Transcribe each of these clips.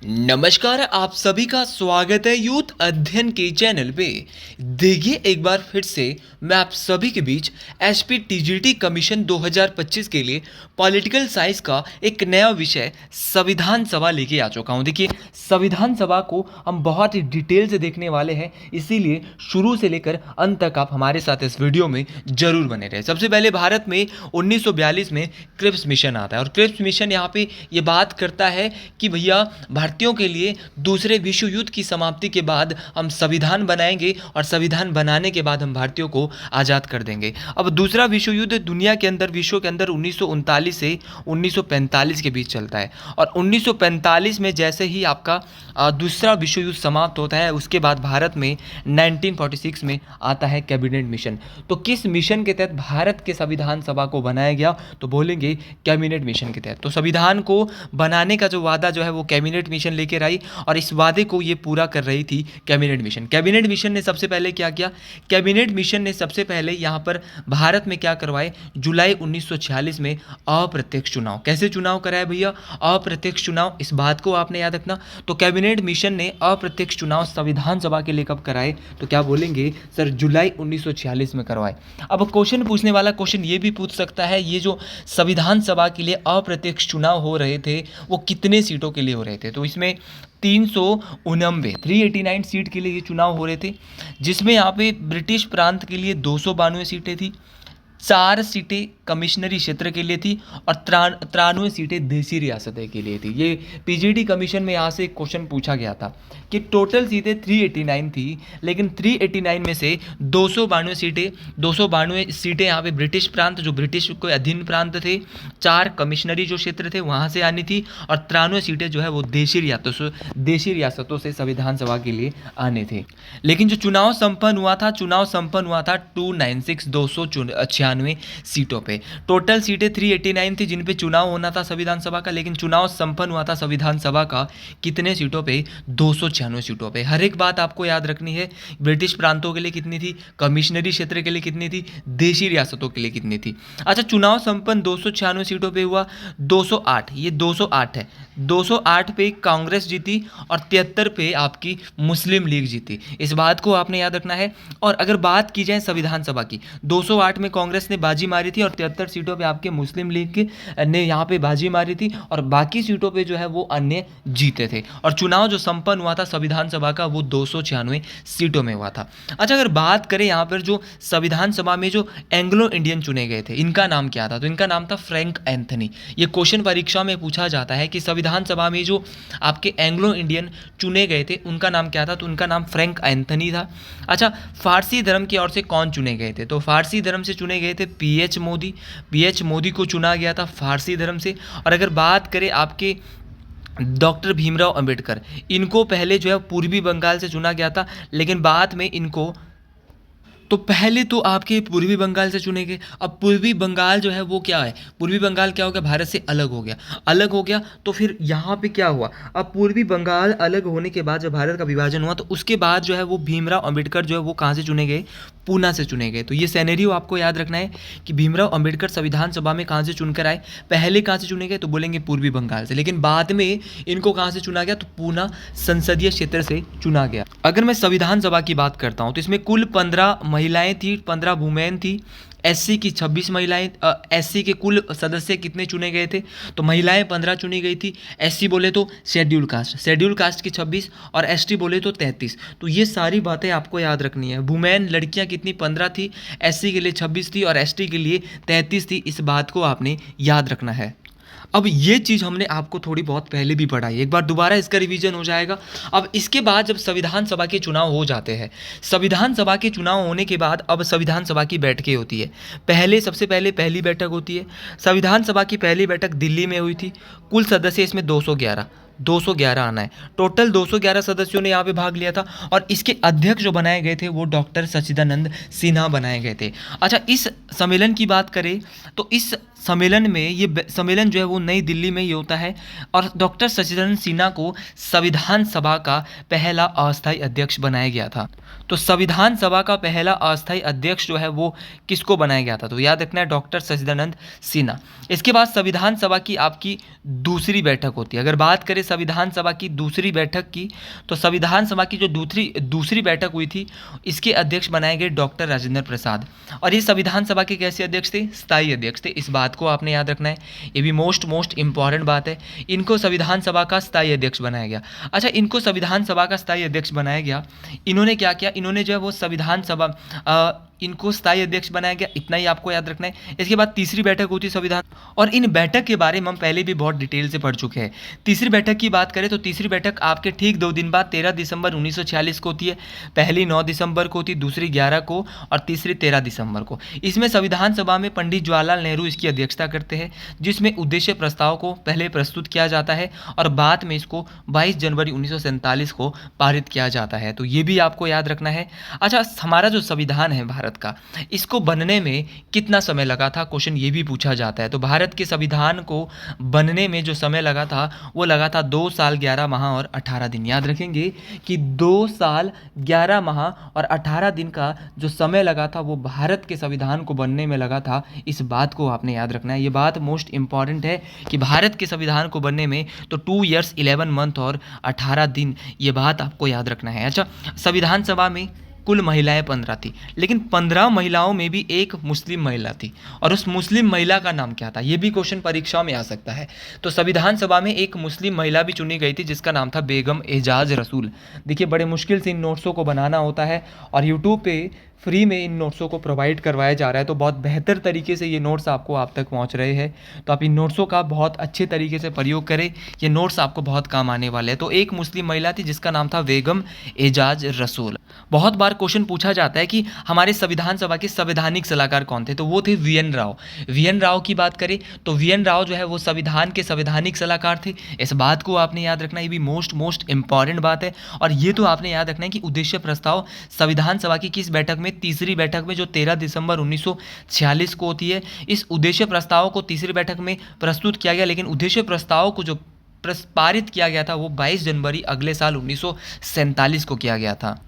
नमस्कार, आप सभी का स्वागत है यूथ अध्ययन के चैनल पे। देखिए, एक बार फिर से मैं आप सभी के बीच एसपी टीजीटी कमीशन 2025 के लिए पॉलिटिकल साइंस का एक नया विषय संविधान सभा लेके आ चुका हूँ। देखिए, संविधान सभा को हम बहुत ही डिटेल से देखने वाले हैं, इसीलिए शुरू से लेकर अंत तक आप हमारे साथ इस वीडियो में जरूर बने रहे। सबसे पहले भारत में 1942 में क्रिप्स मिशन आता है और क्रिप्स मिशन यहाँ पे ये बात करता है कि भैया भारतीयों के लिए दूसरे विश्व युद्ध की समाप्ति के बाद हम संविधान बनाएंगे और संविधान बनाने के बाद हम भारतीयों को आज़ाद कर देंगे। अब दूसरा विश्व युद्ध दुनिया के अंदर, विश्व के अंदर 1939 से 1945 के बीच चलता है और 1945 में जैसे ही आपका दूसरा विश्व युद्ध समाप्त होता है, उसके बाद भारत में 1946 में आता है कैबिनेट मिशन। तो किस मिशन के तहत भारत के संविधान सभा को बनाया गया, तो बोलेंगे कैबिनेट मिशन के तहत। तो संविधान को बनाने का जो वादा जो है वो कैबिनेट मिशन लेकर आई और इस वादे को ये पूरा कर रही थी कैबिनेट मिशन। कैबिनेट मिशन ने सबसे पहले क्या किया? कैबिनेट मिशन ने सबसे पहले यहाँ पर भारत में क्या करवाए? जुलाई 1946 में अप्रत्यक्ष चुनाव। कैसे चुनाव कराया भैया? अप्रत्यक्ष चुनाव। इस बात को आपने याद रखना। तो कैबिनेट मिशन ने अप्रत्यक्ष चुनाव संविधान सभा के लिए कब कराए? तो क्या बोलेंगे सर? जुलाई 1946 में करवाए। अब क्वेश्चन पूछने वाला क्वेश्चन ये भी पूछ सकता है, ये जो संविधान सभा के लिए अप्रत्यक्ष चुनाव हो रहे थे वो कितने सीटों के लिए हो रहे थे? तो इसमें 389 सीट के लिए ये चुनाव हो रहे थे, जिसमें यहाँ पे ब्रिटिश प्रांत के लिए 292 सीटें थी, 4 सीटें कमिश्नरी क्षेत्र के लिए थी और 93 सीटें देशी रियासतें के लिए थी। ये पीजीटी कमीशन में यहाँ से एक क्वेश्चन पूछा गया था कि टोटल सीटें 389 थी, लेकिन 389 में से 292 सीटें यहाँ पे ब्रिटिश प्रांत, जो ब्रिटिश के अधीन प्रांत थे, 4 कमिश्नरी जो क्षेत्र थे वहाँ से आनी थी और 93 सीटें जो है वो देशी रियासतों से संविधान सभा के लिए आने थे। लेकिन जो चुनाव संपन्न हुआ था 296 सीटों पे। टोटल सीटें 389 थी जिन पे चुनाव होना था संविधान सभा का, लेकिन चुनाव संपन्न हुआ था संविधान सभा का कितने सीटों पे? 296 सीटों पे। हर एक बात आपको याद रखनी है। ब्रिटिश प्रांतों के लिए कितनी थी, कमिश्नरी क्षेत्र के लिए कितनी थी, देशी रियासतों के लिए कितनी थी। अच्छा, चुनाव संपन्न 296 सीटों पे हुआ। 208, ये 208 है, 208 पे कांग्रेस जीती और 73 पे आपकी मुस्लिम लीग जीती। इस बात को आपने याद रखना है। और अगर बात की जाए संविधान सभा की, 208 में कांग्रेस ने बाजी मारी थी और 73 सीटों पे आपके मुस्लिम लीग ने यहाँ पे बाजी मारी थी और बाकी सीटों पे जो है वो अन्य जीते थे। और चुनाव जो संपन्न हुआ था संविधान सभा का वो 296 सीटों में हुआ था। अच्छा, अगर बात करें यहाँ पर जो संविधान सभा में जो एंग्लो इंडियन चुने गए थे, इनका नाम क्या था? तो इनका नाम था फ्रैंक एंथनी। ये क्वेश्चन परीक्षा में पूछा जाता है कि संविधान सभा में जो आपके एंग्लो इंडियन चुने गए थे उनका नाम क्या था? तो उनका नाम फ्रैंक एंथनी था। अच्छा, फारसी धर्म की ओर से कौन चुने गए थे? तो फारसी धर्म से चुने गए थे पीएच मोदी को चुना गया था फारसी धर्म से। और अगर बात करें आपके डॉक्टर भीमराव अंबेडकर, इनको पहले जो है पूर्वी बंगाल से चुना गया था, लेकिन बाद में इनको, तो पहले तो आपके पूर्वी बंगाल से चुने गए। अब पूर्वी बंगाल जो है वो क्या है? पूर्वी बंगाल क्या हो गया? भारत से अलग हो गया। तो फिर यहाँ पे क्या हुआ? अब पूर्वी बंगाल अलग होने के बाद जब भारत का विभाजन हुआ तो उसके बाद जो है वो भीमराव अंबेडकर जो है वो कहाँ से चुने गए? पूना से चुने गए। तो ये सिनेरियो आपको याद रखना है कि भीमराव अंबेडकर संविधान सभा में कहाँ से चुनकर आए? पहले कहाँ से चुने गए? तो बोलेंगे पूर्वी बंगाल से, लेकिन बाद में इनको कहाँ से चुना गया? तो पूना संसदीय क्षेत्र से चुना गया। अगर मैं संविधान सभा की बात करता हूँ तो इसमें कुल 15 महिलाएं थी, 15 वुमेन थी। एससी की 26 महिलाएं, एससी के कुल सदस्य कितने चुने गए थे? तो महिलाएं 15 चुनी गई थी। एससी बोले तो शेड्यूल कास्ट की 26 और एसटी बोले तो 33। तो ये सारी बातें आपको याद रखनी है। वुमेन लड़कियां कितनी? 15 थी, एससी के लिए 26 थी और एसटी के लिए 33 थी। इस बात को आपने याद रखना है। अब ये चीज़ हमने आपको थोड़ी बहुत पहले भी पढ़ाई, एक बार दोबारा इसका रिवीजन हो जाएगा। अब इसके बाद जब संविधान सभा के चुनाव हो जाते हैं, संविधान सभा के चुनाव होने के बाद अब संविधान सभा की बैठकें होती है। सबसे पहले पहली बैठक होती है। संविधान सभा की पहली बैठक दिल्ली में हुई थी। कुल सदस्य इसमें 211 आना है। टोटल 211 सदस्यों ने यहाँ पे भाग लिया था और इसके अध्यक्ष जो बनाए गए थे वो डॉक्टर सच्चिदानंद सिन्हा बनाए गए थे। अच्छा, इस सम्मेलन की बात करें तो इस सम्मेलन में, ये सम्मेलन जो है वो नई दिल्ली में ही होता है और डॉक्टर सच्चिदानंद सिन्हा को संविधान सभा का पहला अस्थायी अध्यक्ष बनाया गया था। तो संविधान सभा का पहला अस्थायी अध्यक्ष जो है वो किसको बनाया गया था? तो याद रखना है डॉक्टर सच्चिदानंद सिन्हा। इसके बाद संविधान सभा की आपकी दूसरी बैठक होती है। अगर बात करें संविधान सभा की दूसरी बैठक की, तो संविधान सभा की जो दूसरी बैठक हुई थी, इसके अध्यक्ष बनाए गए डॉक्टर राजेंद्र प्रसाद। और ये संविधान सभा के कैसे अध्यक्ष थे? स्थायी अध्यक्ष थे। इस बात को आपने याद रखना है, ये भी मोस्ट इंपॉर्टेंट बात है। इनको संविधान सभा का स्थायी अध्यक्ष बनाया गया। अच्छा, इनको संविधान सभा का स्थायी अध्यक्ष बनाया गया, इन्होंने क्या किया? इन्होंने जो है वो संविधान सभा इनको स्थायी अध्यक्ष बनाया गया, इतना ही आपको याद रखना है। इसके बाद तीसरी बैठक होती है संविधान, और इन बैठक के बारे में हम पहले भी बहुत डिटेल से पढ़ चुके हैं। तीसरी बैठक की बात करें तो तीसरी बैठक आपके ठीक 2 दिन बाद 13 दिसंबर 1946 को होती है। पहली 9 दिसंबर को होती, दूसरी 11 को और तीसरी 13 दिसंबर को। इसमें संविधान सभा में पंडित जवाहरलाल नेहरू इसकी अध्यक्षता करते हैं, जिसमें उद्देश्य प्रस्ताव को पहले प्रस्तुत किया जाता है और बाद में इसको 22 जनवरी 1947 को पारित किया जाता है। तो ये भी आपको याद रखना है। अच्छा, हमारा जो संविधान है भारत का, इसको बनने में कितना समय लगा था? क्वेश्चन ये भी पूछा जाता है। तो भारत के संविधान को बनने में जो समय लगा था वो लगा था 2 साल 11 माह और 18 दिन। याद रखेंगे कि 2 साल 11 माह और 18 दिन का जो समय लगा था वो भारत के संविधान को बनने में लगा था। इस बात को आपने याद रखना है, ये बात मोस्ट इंपॉर्टेंट है कि भारत के संविधान को बनने में तो 2 ईयर्स 11 मंथ और 18 दिन, ये बात आपको याद रखना है। अच्छा, संविधान सभा में कुल महिलाएं 15 थी, लेकिन 15 महिलाओं में भी एक मुस्लिम महिला थी, और उस मुस्लिम महिला का नाम क्या था? ये भी क्वेश्चन परीक्षा में आ सकता है। तो संविधान सभा में एक मुस्लिम महिला भी चुनी गई थी, जिसका नाम था बेगम एजाज रसूल। देखिए, बड़े मुश्किल से इन नोट्सों को बनाना होता है, और यूट्यूब पे फ्री में इन नोट्सों को प्रोवाइड करवाया जा रहा है, तो बहुत बेहतर तरीके से ये नोट्स आपको आप तक पहुंच रहे हैं। तो आप इन नोट्सों का बहुत अच्छे तरीके से प्रयोग करें, ये नोट्स आपको बहुत काम आने वाले हैं। तो एक मुस्लिम महिला थी जिसका नाम था बेगम एजाज रसूल। बहुत बार क्वेश्चन पूछा जाता है कि हमारे संविधान सभा के संवैधानिक सलाहकार कौन थे? तो वो थे V N Rao. V N Rao की बात करें तो वी एन राव जो है वो संविधान के संवैधानिक सलाहकार थे। इस बात को आपने याद रखना, ये भी मोस्ट इंपॉर्टेंट बात है। और ये तो आपने याद रखना है कि उद्देश्य प्रस्ताव संविधान सभा की किस बैठक में? तीसरी बैठक में, जो 13 दिसंबर 1946 को होती है। इस उद्देश्य प्रस्ताव को तीसरी बैठक में प्रस्तुत किया गया, लेकिन उद्देश्य प्रस्ताव को जो पारित किया गया था वो 22 जनवरी अगले साल 1947 को किया गया था।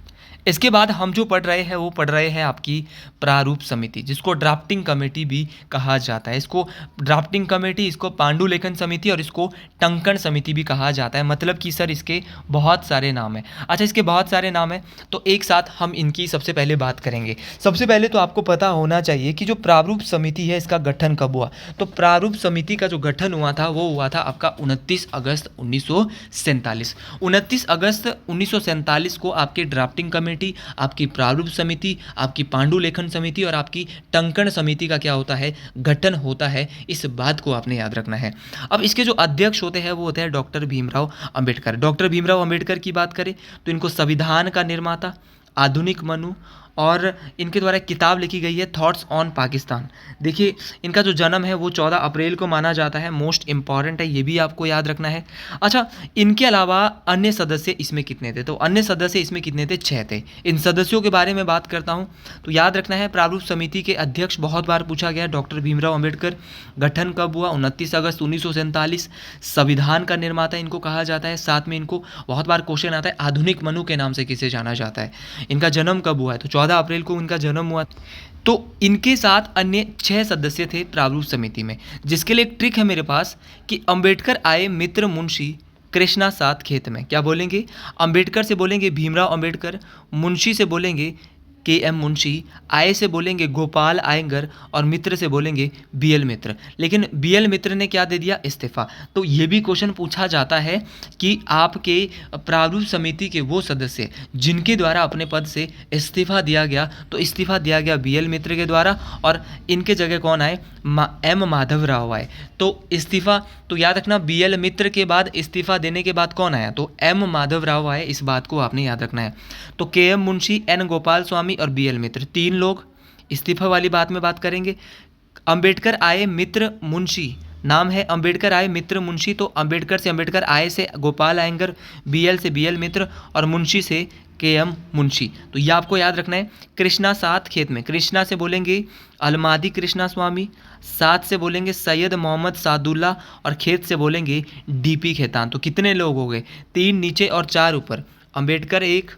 इसके बाद हम जो पढ़ रहे हैं वो पढ़ रहे हैं आपकी प्रारूप समिति, जिसको ड्राफ्टिंग कमेटी भी कहा जाता है। इसको ड्राफ्टिंग कमेटी, इसको पांडुलेखन समिति और इसको टंकण समिति भी कहा जाता है। मतलब कि सर इसके बहुत सारे नाम हैं। अच्छा, इसके बहुत सारे नाम हैं, तो एक साथ हम इनकी सबसे पहले बात करेंगे। सबसे पहले तो आपको पता होना चाहिए कि जो प्रारूप समिति है इसका गठन कब हुआ। तो प्रारूप समिति का जो गठन हुआ था वो हुआ था आपका 29 अगस्त 1947। 29 अगस्त 1947 को आपके ड्राफ्टिंग कमेटी, आपकी प्रारूप समिति, आपकी पांडुलेखन समिति और आपकी टंकण समिति का क्या होता है? गठन होता है। इस बात को आपने याद रखना है। अब इसके जो अध्यक्ष होते हैं वो होते हैं डॉक्टर भीमराव अंबेडकर। डॉक्टर भीमराव अंबेडकर की बात करें तो इनको संविधान का निर्माता, आधुनिक मनु, और इनके द्वारा एक किताब लिखी गई है थॉट्स ऑन पाकिस्तान। देखिए, इनका जो जन्म है वो 14 अप्रैल को माना जाता है। मोस्ट इंपॉर्टेंट है, ये भी आपको याद रखना है। अच्छा, इनके अलावा अन्य सदस्य इसमें कितने थे? तो अन्य सदस्य इसमें कितने थे? 6 थे। इन सदस्यों के बारे में बात करता हूँ तो याद रखना है, प्रारूप समिति के अध्यक्ष बहुत बार पूछा गया डॉक्टर भीमराव अम्बेडकर। गठन कब हुआ? 29 अगस्त 1947। संविधान का निर्माता इनको कहा जाता है। साथ में इनको बहुत बार क्वेश्चन आता है आधुनिक मनु के नाम से किसे जाना जाता है। इनका जन्म कब हुआ है? तो 14 अप्रैल को इनका जन्म हुआ। तो इनके साथ अन्य 6 सदस्य थे प्रारूप समिति में, जिसके लिए एक ट्रिक है मेरे पास कि अंबेडकर आए मित्र मुंशी कृष्णा साथ खेत में। क्या बोलेंगे? अंबेडकर से बोलेंगे भीमराव अंबेडकर, मुंशी से बोलेंगे के एम मुंशी, आय से बोलेंगे गोपाल आयंगर और मित्र से बोलेंगे बी एल मित्र। लेकिन बी एल मित्र ने क्या दे दिया? इस्तीफा। तो ये भी क्वेश्चन पूछा जाता है कि आपके प्रारूप समिति के वो सदस्य जिनके द्वारा अपने पद से इस्तीफा दिया गया, तो इस्तीफा दिया गया बी एल मित्र के द्वारा और इनके जगह कौन आए? एम माधव राव आए। तो इस्तीफा, तो याद रखना बी एल मित्र के बाद इस्तीफा देने के बाद कौन आया? तो एम माधव राव आए। इस बात को आपने याद रखना है। तो के एम मुंशी, एन गोपाल स्वामी और बी एल मित्र, 3 लोग इस्तीफा वाली बात में बात करेंगे। अंबेडकर आए मित्र मुंशी, नाम है अंबेडकर आए मित्र मुंशी, तो अंबेडकर से अंबेडकर, आए से गोपाल आयंगर, बी एल से बी एल मित्र और मुंशी से के एम मुंशी। तो ये आपको याद रखना है। कृष्णा साथ खेत में, कृष्णा से बोलेंगे अलमादी कृष्णा स्वामी, साथ से बोलेंगे सैयद मोहम्मद सादुल्ला और खेत से बोलेंगे डीपी खेतान। तो कितने लोग हो गए? 3 नीचे और 4 ऊपर। अंबेडकर 1,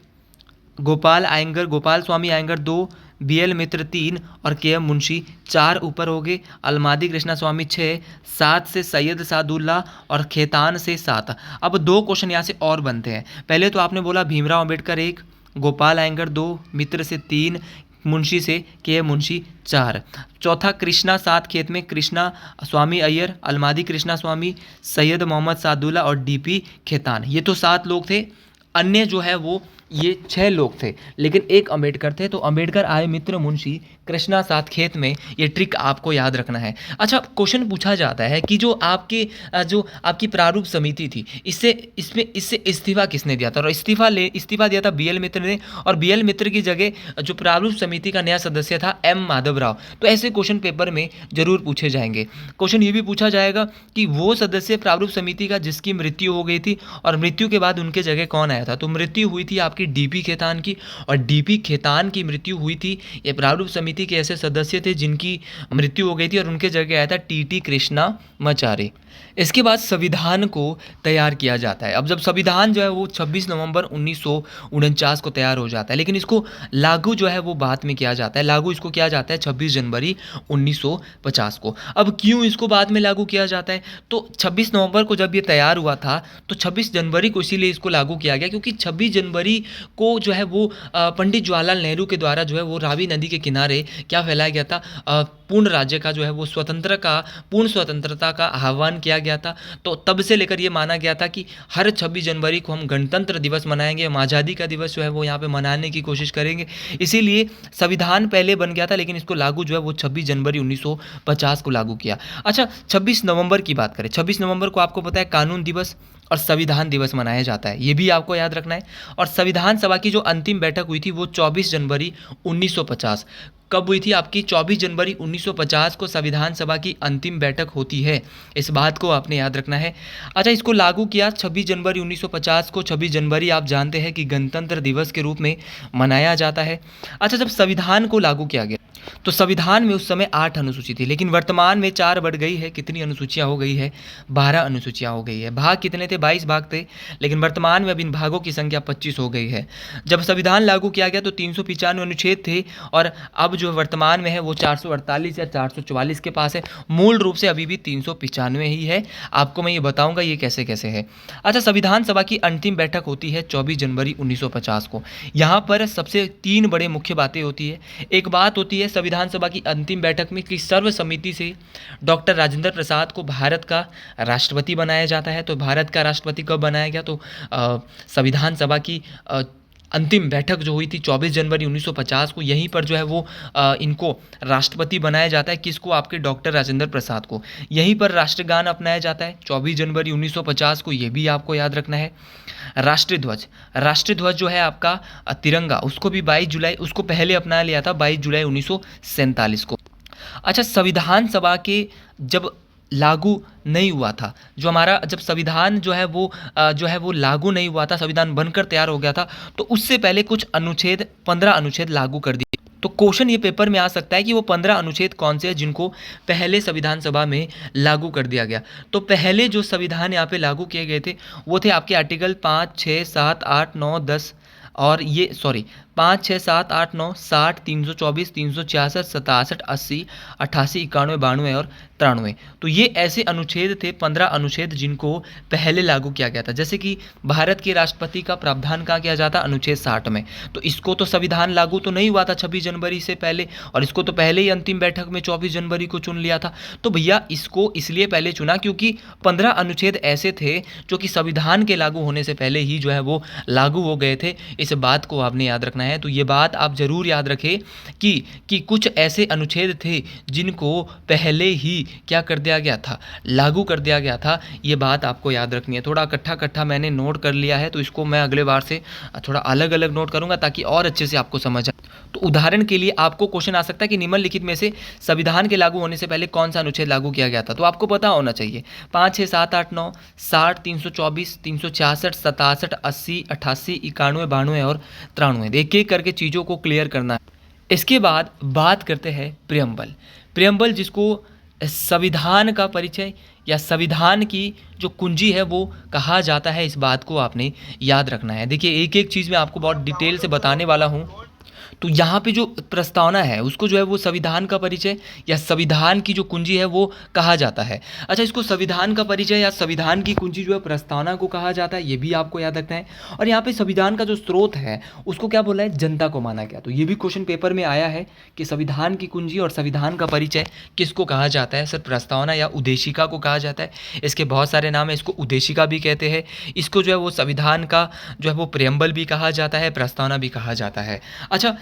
गोपाल स्वामी अयंगर 2, बी.एल. मित्र 3 और के.एम. मुंशी 4 ऊपर हो गए। अलमादी कृष्णा स्वामी 6, 7 से सैयद सादुल्ला और खेतान से 7। अब 2 क्वेश्चन यहाँ से और बनते हैं। पहले तो आपने बोला भीमराव अंबेडकर 1, गोपाल अयंगर 2, मित्र से 3, मुंशी से के मुंशी 4। चौथा कृष्णा 7 खेत में कृष्णा स्वामी अय्यर, अलमादी कृष्णा स्वामी, सैयद मोहम्मद सादुल्ला और डी.पी. खेतान। ये तो 7 लोग थे। अन्य जो है वो ये 6 लोग थे, लेकिन एक अम्बेडकर थे। तो अम्बेडकर आए मित्र मुंशी, कृष्णा 7 खेत में। ये ट्रिक आपको याद रखना है। अच्छा, क्वेश्चन पूछा जाता है कि जो आपकी प्रारूप समिति थी, इससे इस्तीफा किसने दिया था? और इस्तीफा दिया था बी.एल. मित्र ने, और बी.एल. मित्र की जगह जो प्रारूप समिति का नया सदस्य था एम. माधवराव। तो ऐसे क्वेश्चन पेपर में जरूर पूछे जाएंगे। क्वेश्चन ये भी पूछा जाएगा कि वो सदस्य प्रारूप समिति का जिसकी मृत्यु हो गई थी और मृत्यु के बाद उनके जगह कौन आया था? तो मृत्यु हुई थी आपकी डी.पी. खेतान की, और डी.पी. खेतान की मृत्यु हुई थी। ये प्रारूप समिति के ऐसे सदस्य थे जिनकी मृत्यु हो गई थी, और उनके जगह आया था टी.टी. कृष्णामाचारी। इसके बाद संविधान को तैयार किया जाता है। अब जब संविधान जो है वो 26 नवंबर 1949 को तैयार हो जाता है, लेकिन इसको लागू जो है वो बाद में किया जाता है। लागू इसको किया जाता है 26 जनवरी 1950 को। अब क्यों इसको बाद में लागू किया जाता है? तो 26 नवंबर को जब ये तैयार हुआ था, तो 26 जनवरी को इसीलिए इसको लागू किया गया क्योंकि 26 जनवरी को जो है वो पंडित जवाहरलाल नेहरू के द्वारा जो है वो रावी नदी के किनारे क्या फैलाया गया था? पूर्ण राज्य का जो है वो पूर्ण स्वतंत्रता का आह्वान किया गया था। तो तब से लेकर ये माना गया था कि हर 26 जनवरी को हम गणतंत्र दिवस मनाएंगे, हम आज़ादी का दिवस जो है वो यहाँ पे मनाने की कोशिश करेंगे। इसीलिए संविधान पहले बन गया था, लेकिन इसको लागू जो है वो 26 जनवरी 1950 को लागू किया। अच्छा, 26 नवंबर की बात करें। 26 नवंबर को आपको पता है कानून दिवस और संविधान दिवस मनाया जाता है, ये भी आपको याद रखना है। और संविधान सभा की जो अंतिम बैठक हुई थी वो 24 जनवरी 1950। कब हुई थी आपकी? 24 जनवरी 1950 को संविधान सभा की अंतिम बैठक होती है। इस बात को आपने याद रखना है। अच्छा, इसको लागू किया 26 जनवरी 1950 को। 26 जनवरी आप जानते हैं कि गणतंत्र दिवस के रूप में मनाया जाता है। अच्छा, जब संविधान को लागू किया गया तो संविधान में उस समय 8 अनुसूची थी, लेकिन वर्तमान में 4 बढ़ गई है। कितनी अनुसूचियाँ हो गई है? 12 अनुसूचियाँ हो गई है। भाग कितने थे? 22 भाग थे, लेकिन वर्तमान में अब इन भागों की संख्या 25 हो गई है। जब संविधान लागू किया गया तो 395 अनुच्छेद थे, और अब जो वर्तमान में है वो 448 या 444 के पास है। मूल रूप से अभी भी 395 ही है। आपको मैं ये बताऊंगा ये कैसे कैसे है। अच्छा, संविधान सभा की अंतिम बैठक होती है 24 जनवरी 1950 को। यहाँ पर सबसे 3 बड़े मुख्य बातें होती है। एक बात होती है संविधान सभा की अंतिम बैठक में कि सर्वसम्मति से डॉक्टर राजेंद्र प्रसाद को भारत का राष्ट्रपति बनाया जाता है। तो भारत का राष्ट्रपति कब बनाया गया? तो संविधान सभा की अंतिम बैठक जो हुई थी 24 जनवरी 1950 को, यहीं पर जो है वो इनको राष्ट्रपति बनाया जाता है। किसको? आपके डॉक्टर राजेंद्र प्रसाद को। यहीं पर राष्ट्रगान अपनाया जाता है 24 जनवरी 1950 को, ये भी आपको याद रखना है। राष्ट्रीय ध्वज जो है आपका तिरंगा, उसको भी 22 जुलाई, उसको पहले अपना लिया था 22 जुलाई 1947 को। अच्छा, संविधान सभा के जब लागू नहीं हुआ था, जो हमारा जब संविधान जो है वो लागू नहीं हुआ था, संविधान बनकर तैयार हो गया था, तो उससे पहले कुछ अनुच्छेद 15 अनुच्छेद लागू कर दिए। तो क्वेश्चन ये पेपर में आ सकता है कि वो 15 अनुच्छेद कौन से हैं जिनको पहले संविधान सभा में लागू कर दिया गया। तो पहले जो संविधान यहाँ पे लागू किए गए थे वो थे आपके आर्टिकल 5, 6, 7, 8, 9, 10 और 5, 6, 7, 8, 9, 60, 324, 366, 67, 80, 88, 91, 92 और 93। तो ये ऐसे अनुच्छेद थे, 15 अनुच्छेद जिनको पहले लागू किया गया था। जैसे कि भारत के राष्ट्रपति का प्रावधान कहाँ किया जाता? अनुच्छेद 60 में। तो इसको तो संविधान लागू तो नहीं हुआ था 26 जनवरी से पहले, और इसको तो पहले ही अंतिम बैठक में 24 जनवरी को चुन लिया था। तो भैया इसको इसलिए पहले चुना क्योंकि 15 अनुच्छेद ऐसे थे जो कि संविधान के लागू होने से पहले ही जो है वो लागू हो गए थे। इस बात को आपने याद रखना है। तो ये बात आप जरूर याद रखें कि कुछ ऐसे अनुच्छेद थे जिनको पहले ही क्या कर दिया गया था? लागू कर दिया गया था। ये बात आपको याद रखनी है। थोड़ा इकट्ठा मैंने नोट कर लिया है, तो इसको मैं अगले बार से थोड़ा अलग अलग नोट करूंगा ताकि और अच्छे से आपको समझ आए। तो उदाहरण के लिए आपको क्वेश्चन आ सकता है कि निम्नलिखित में से संविधान के लागू होने से पहले कौन सा अनुच्छेद लागू किया गया था? तो आपको पता होना चाहिए 5, 6, 7, 8, 9, 60, 324, 366, 67, 80, 88, 91, 92 और 93। एक एक करके चीज़ों को क्लियर करना है। इसके बाद बात करते हैं प्रियम्बल। जिसको संविधान का परिचय या संविधान की जो कुंजी है वो कहा जाता है, इस बात को आपने याद रखना है। देखिए एक एक चीज़ मैं आपको बहुत डिटेल से बताने वाला हूँ। तो यहाँ पे जो प्रस्तावना है उसको जो है वो संविधान का परिचय या संविधान की जो कुंजी है वो कहा जाता है। अच्छा, इसको संविधान का परिचय या संविधान की कुंजी जो है प्रस्तावना को कहा जाता है, ये भी आपको याद रखना है। और यहाँ पे संविधान का जो स्रोत है उसको क्या बोला है, जनता को माना गया। तो ये भी क्वेश्चन पेपर में आया है कि संविधान की कुंजी और संविधान का परिचय किसको कहा जाता है। सर प्रस्तावना या उद्देशिका को कहा जाता है। इसके बहुत सारे नाम है, इसको उद्देशिका भी कहते हैं, इसको जो है वो संविधान का जो है वो प्रेम्बल भी कहा जाता है, प्रस्तावना भी कहा जाता है। अच्छा,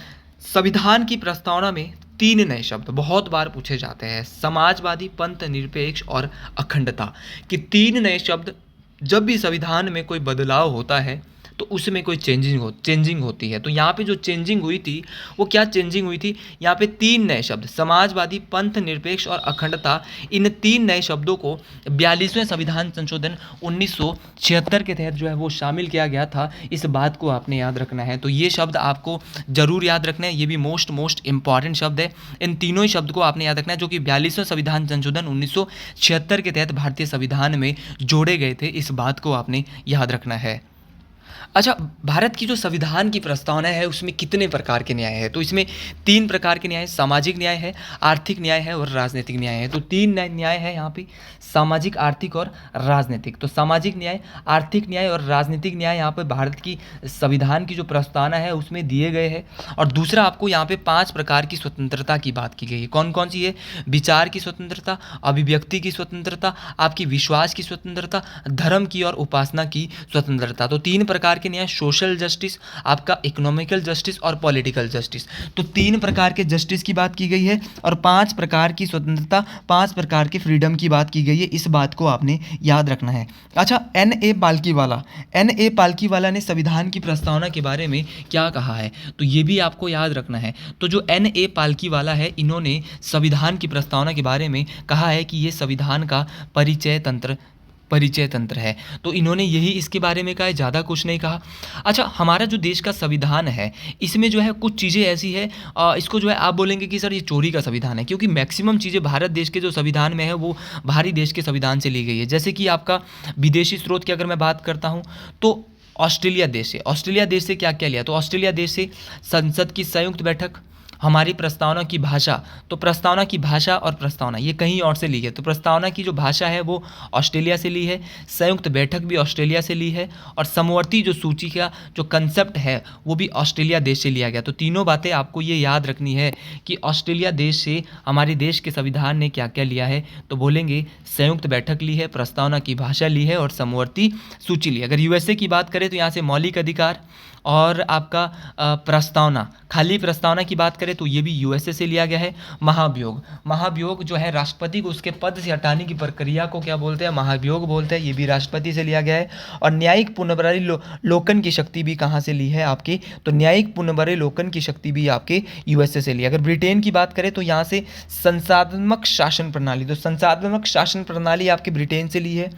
संविधान की प्रस्तावना में 3 नए शब्द बहुत बार पूछे जाते हैं, समाजवादी, पंथ निरपेक्ष और अखंडता। कि 3 नए शब्द जब भी संविधान में कोई बदलाव होता है तो उसमें कोई चेंजिंग होती है। तो यहाँ पे जो चेंजिंग हुई थी वो क्या चेंजिंग हुई थी, यहाँ पे 3 नए शब्द समाजवादी, पंथ निरपेक्ष और अखंडता, इन 3 नए शब्दों को 42वें संविधान संशोधन 1976 के तहत जो है वो शामिल किया गया था। इस बात को आपने याद रखना है। तो ये शब्द आपको जरूर याद रखना है, ये भी मोस्ट इंपॉर्टेंट शब्द है। इन तीनों ही शब्द को आपने याद रखना है जो कि 42वें संविधान संशोधन 1976 के तहत भारतीय संविधान में जोड़े गए थे। इस बात को आपने याद रखना है। अच्छा, भारत की जो संविधान की प्रस्तावना है उसमें कितने प्रकार के न्याय है, तो इसमें 3 प्रकार के न्याय है, सामाजिक न्याय है, आर्थिक न्याय है और राजनीतिक न्याय है। तो 3 न्याय है यहाँ पे, सामाजिक, आर्थिक और राजनीतिक। तो सामाजिक न्याय, आर्थिक न्याय और राजनीतिक न्याय यहाँ पे भारत की संविधान की जो प्रस्तावना है उसमें दिए गए हैं। और दूसरा आपको यहाँ पे 5 प्रकार की स्वतंत्रता की बात की गई है। कौन कौन सी है, विचार की स्वतंत्रता, अभिव्यक्ति की स्वतंत्रता, आपकी विश्वास की स्वतंत्रता, धर्म की और उपासना की स्वतंत्रता। तो 3 प्रकार के न्याय, सोशल जस्टिस, आपका इकोनॉमिकल जस्टिस और पॉलिटिकल जस्टिस। तो 3 प्रकार के जस्टिस की बात की गई है और 5 प्रकार की स्वतंत्रता, 5 प्रकार के फ्रीडम की बात की गई है। इस बात को आपने याद रखना है। अच्छा, एन.ए. पालकीवाला ने संविधान की प्रस्तावना के बारे में क्या कहा है, तो ये भी आपको याद रखना है। तो जो एन.ए. पालकीवाला है, इन्होंने संविधान की प्रस्तावना के बारे में कहा है कि ये संविधान का परिचय तंत्र है। तो इन्होंने यही इसके बारे में कहा है, ज़्यादा कुछ नहीं कहा। अच्छा, हमारा जो देश का संविधान है इसमें जो है कुछ चीज़ें ऐसी है, इसको जो है आप बोलेंगे कि सर ये चोरी का संविधान है, क्योंकि मैक्सिमम चीज़ें भारत देश के जो संविधान में है वो बाहरी देश के संविधान से ली गई है। जैसे कि आपका विदेशी स्रोत की अगर मैं बात करता हूँ तो ऑस्ट्रेलिया देश से क्या क्या लिया, तो ऑस्ट्रेलिया देश से संसद की संयुक्त बैठक, हमारी प्रस्तावना की भाषा, तो प्रस्तावना की भाषा और प्रस्तावना ये कहीं और से ली है। तो प्रस्तावना की जो भाषा है वो ऑस्ट्रेलिया से ली है, संयुक्त बैठक भी ऑस्ट्रेलिया से ली है, और समवर्ती जो सूची का जो कंसेप्ट है वो भी ऑस्ट्रेलिया देश से लिया गया। तो तीनों बातें आपको ये याद रखनी है कि ऑस्ट्रेलिया देश से हमारे देश के संविधान ने क्या क्या लिया है, तो बोलेंगे संयुक्त बैठक ली है, प्रस्तावना की भाषा ली है और समवर्ती सूची ली है। अगर यूएसए की बात करें तो यहाँ से मौलिक अधिकार और आपका प्रस्तावना, खाली प्रस्तावना की बात करें तो ये भी यूएसए से लिया गया है। महाभियोग जो है राष्ट्रपति को उसके पद से हटाने की प्रक्रिया को क्या बोलते हैं, महाभियोग बोलते हैं, ये भी राष्ट्रपति से लिया गया है। और न्यायिक पुनर्विलोकन की शक्ति भी कहाँ से ली है आपके, तो न्यायिक पुनर्विलोकन की शक्ति भी आपके यूएसए से ली है। अगर ब्रिटेन की बात करें तो यहाँ से संसाधनात्मक शासन प्रणाली, तो संसाधनात्मक शासन प्रणाली आपके ब्रिटेन से ली है।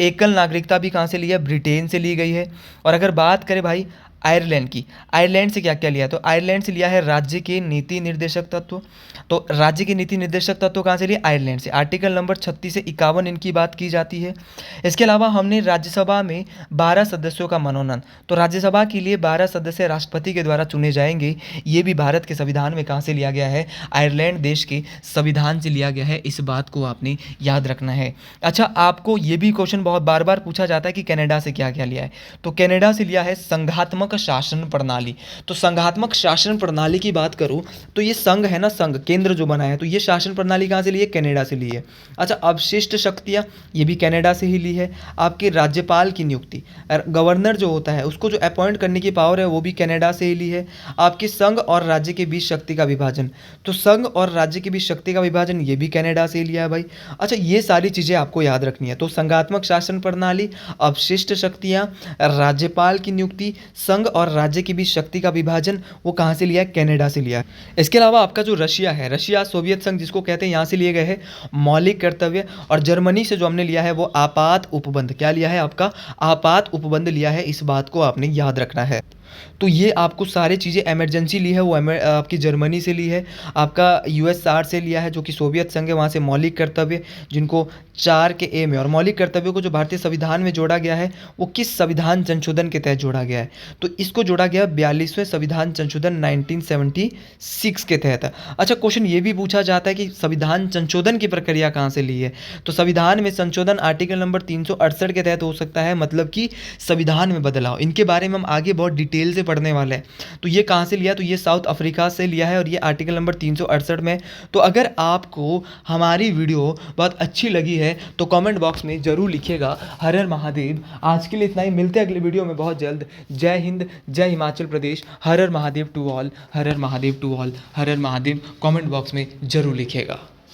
एकल नागरिकता भी कहाँ से ली है, ब्रिटेन से ली गई है। और अगर बात करें भाई आयरलैंड की, आयरलैंड से क्या क्या लिया, तो आयरलैंड से लिया है राज्य के नीति निर्देशक तत्व। तो राज्य के नीति निर्देशक तत्व कहाँ से लिए, आयरलैंड से। आर्टिकल नंबर 36 से 51 इनकी बात की जाती है। इसके अलावा हमने राज्यसभा में 12 सदस्यों का मनोनयन, तो राज्यसभा के लिए 12 सदस्य राष्ट्रपति के द्वारा चुने जाएंगे, ये भी भारत के संविधान में कहाँ से लिया गया है, आयरलैंड देश के संविधान से लिया गया है। इस बात को आपने याद रखना है। अच्छा, आपको ये भी क्वेश्चन बहुत बार बार पूछा जाता है कि कनाडा से क्या क्या लिया है, तो कनाडा से लिया है संघात्मक शासन प्रणाली। तो संघात्मक शासन प्रणाली की बात करूं तो ये संघ है ना, संघ केंद्र जो बना है, तो ये शासन प्रणाली कहाँ से ली है, कनाडा से ली है। अच्छा, अवशिष्ट शक्तियां, ये भी कनाडा से ही ली है। आपके राज्यपाल की नियुक्ति, गवर्नर जो होता है उसको जो अपॉइंट करने की पावर है वो भी कनाडा से ही ली है। आपके संघ और राज्य के बीच शक्ति का विभाजन, तो संघ और राज्य के बीच शक्ति का विभाजन ये भी कनाडा से ही लिया है भाई। अच्छा, ये सारी चीज़ें आपको याद रखनी है। तो संघात्मक शासन प्रणाली, अवशिष्ट शक्तियाँ, राज्यपाल की नियुक्ति, संघ और राज्य के बीच शक्ति का विभाजन, वो कहाँ से लिया है, कनाडा से लिया है। इसके अलावा आपका जो रशिया है, रशिया सोवियत संघ जिसको कहते हैं, यहाँ से लिए गए हैं मौलिक कर्तव्य। और जर्मनी से जो हमने लिया है वो आपात उपबंध, क्या लिया है आपका, आपात उपबंध लिया है। इस बात को आपने याद रखना है। तो ये आपको सारी चीज़ें इमरजेंसी ली है वो आपकी जर्मनी से ली है, आपका यूएसआर से लिया है जो कि सोवियत संघ है, वहाँ से मौलिक कर्तव्य जिनको 4 के ए में, और मौलिक कर्तव्यों को जो भारतीय संविधान में जोड़ा गया है वो किस संविधान संशोधन के तहत जोड़ा गया है, तो इसको जोड़ा गया 42वें संविधान संशोधन 1976 के तहत। अच्छा, क्वेश्चन ये भी पूछा जाता है कि संविधान संशोधन की प्रक्रिया कहाँ से ली है, तो संविधान में संशोधन आर्टिकल नंबर 368 के तहत हो सकता है, मतलब कि संविधान में बदलाव। इनके बारे में हम आगे बहुत डिटेल से पढ़ने वाले हैं। तो ये कहाँ से लिया, तो ये साउथ अफ्रीका से लिया है और ये आर्टिकल नंबर 368 में। तो अगर आपको हमारी वीडियो बहुत अच्छी लगी है तो कमेंट बॉक्स में ज़रूर लिखिएगा हर हर महादेव। आज के लिए इतना ही, मिलते हैं अगले वीडियो में बहुत जल्द। जय हिंद, जय हिमाचल प्रदेश, हर हर महादेव टू ऑल, हर हर महादेव टू ऑल, हर हर महादेव। कमेंट बॉक्स में ज़रूर लिखिएगा।